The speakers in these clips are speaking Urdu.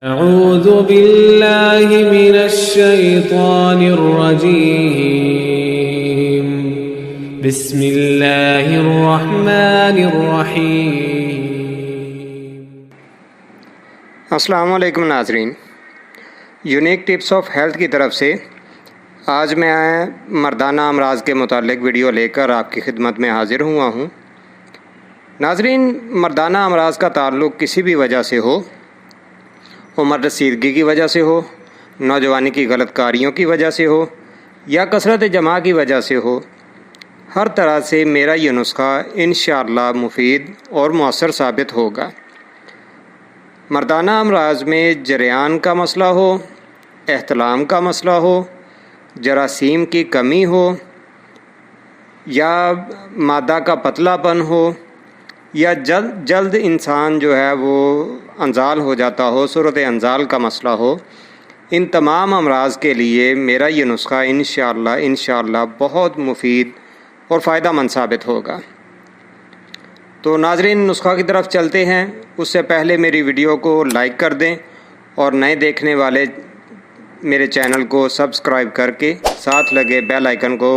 اعوذ باللہ من الشیطان الرجیم بسم اللہ الرحمن الرحیم۔ السلام علیکم ناظرین، یونیک ٹپس آف ہیلتھ کی طرف سے آج میں مردانہ امراض کے متعلق ویڈیو لے کر آپ کی خدمت میں حاضر ہوا ہوں۔ ناظرین، مردانہ امراض کا تعلق کسی بھی وجہ سے ہو، عمر رسیدگی کی وجہ سے ہو، نوجوانی کی غلط کاریوں کی وجہ سے ہو یا کثرت جماع کی وجہ سے ہو، ہر طرح سے میرا یہ نسخہ انشاءاللہ مفید اور مؤثر ثابت ہوگا۔ مردانہ امراض میں جریان کا مسئلہ ہو، احتلام کا مسئلہ ہو، جراثیم کی کمی ہو یا مادہ کا پتلا پن ہو یا جلد انسان جو ہے وہ انزال ہو جاتا ہو، صورت انزال کا مسئلہ ہو، ان تمام امراض کے لیے میرا یہ نسخہ انشاءاللہ بہت مفید اور فائدہ مند ثابت ہوگا۔ تو ناظرین، نسخہ کی طرف چلتے ہیں۔ اس سے پہلے میری ویڈیو کو لائک کر دیں اور نئے دیکھنے والے میرے چینل کو سبسکرائب کر کے ساتھ لگے بیل آئیکن کو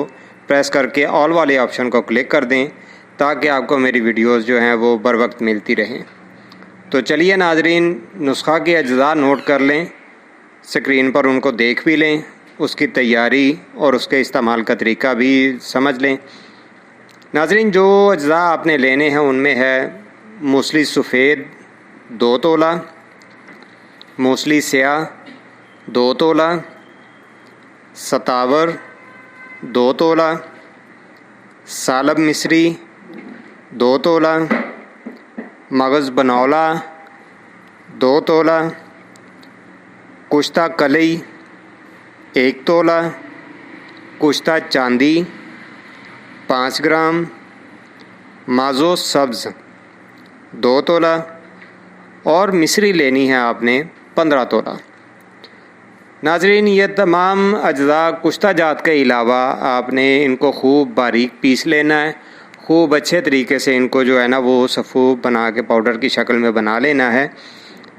پریس کر کے آل والے آپشن کو کلک کر دیں تاکہ آپ کو میری ویڈیوز جو ہیں وہ بر وقت ملتی رہیں۔ تو چلیے ناظرین، نسخہ کے اجزاء نوٹ کر لیں، اسکرین پر ان کو دیکھ بھی لیں، اس کی تیاری اور اس کے استعمال کا طریقہ بھی سمجھ لیں۔ ناظرین، جو اجزاء آپ نے لینے ہیں ان میں ہے موسلی سفید 2 تولہ، موسلی سیاہ 2 تولہ، ستاور 2 تولہ، سالب مصری 2 تولہ، مغز بنولا 2 تولہ، کشتہ کلئی 1 تولہ، کشتہ چاندی 5 گرام، مازو سبز 2 تولہ اور مصری لینی ہے آپ نے 15 تولہ۔ ناظرین، یہ تمام اجزاء کشتہ جات کے علاوہ آپ نے ان کو خوب باریک پیس لینا ہے، خوب اچھے طریقے سے ان کو جو ہے نا وہ صفو بنا کے پاؤڈر کی شکل میں بنا لینا ہے۔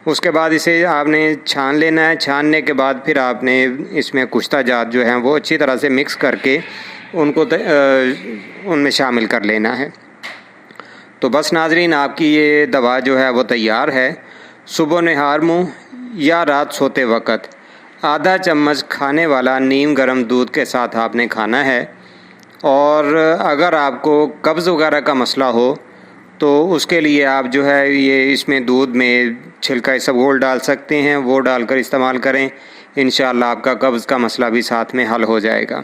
اس کے بعد اسے آپ نے چھان لینا ہے۔ چھاننے کے بعد پھر آپ نے اس میں کشتہ جات جو ہیں وہ اچھی طرح سے مکس کر کے ان کو ان میں شامل کر لینا ہے۔ تو بس ناظرین، آپ کی یہ دوا جو ہے وہ تیار ہے۔ صبح و نہار منہ یا رات سوتے وقت آدھا چمچ کھانے والا نیم گرم دودھ کے ساتھ آپ نے کھانا ہے۔ اور اگر آپ کو قبض وغیرہ کا مسئلہ ہو تو اس کے لیے آپ جو ہے یہ اس میں دودھ میں چھلکا اسبگول ڈال سکتے ہیں، وہ ڈال کر استعمال کریں، انشاءاللہ آپ کا قبض کا مسئلہ بھی ساتھ میں حل ہو جائے گا۔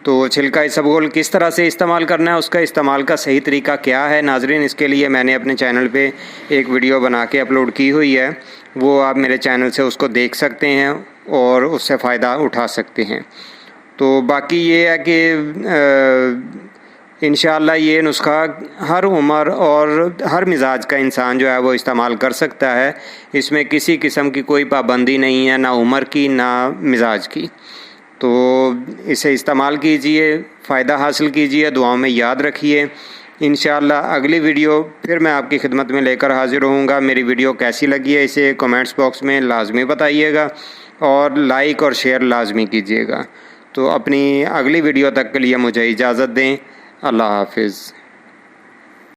تو چھلکا اسبگول کس طرح سے استعمال کرنا ہے، اس کا استعمال کا صحیح طریقہ کیا ہے ناظرین، اس کے لیے میں نے اپنے چینل پہ ایک ویڈیو بنا کے اپلوڈ کی ہوئی ہے، وہ آپ میرے چینل سے اس کو دیکھ سکتے ہیں اور اس سے فائدہ اٹھا سکتے ہیں۔ تو باقی یہ ہے کہ انشاءاللہ یہ نسخہ ہر عمر اور ہر مزاج کا انسان جو ہے وہ استعمال کر سکتا ہے۔ اس میں کسی قسم کی کوئی پابندی نہیں ہے، نہ عمر کی نہ مزاج کی۔ تو اسے استعمال کیجئے، فائدہ حاصل کیجئے، دعاؤں میں یاد رکھیے۔ انشاءاللہ اگلی ویڈیو پھر میں آپ کی خدمت میں لے کر حاضر ہوں گا۔ میری ویڈیو کیسی لگی ہے اسے کمنٹس باکس میں لازمی بتائیے گا اور لائک اور شیئر لازمی کیجیے گا۔ تو اپنی اگلی ویڈیو تک کے لیے مجھے اجازت دیں۔ اللہ حافظ۔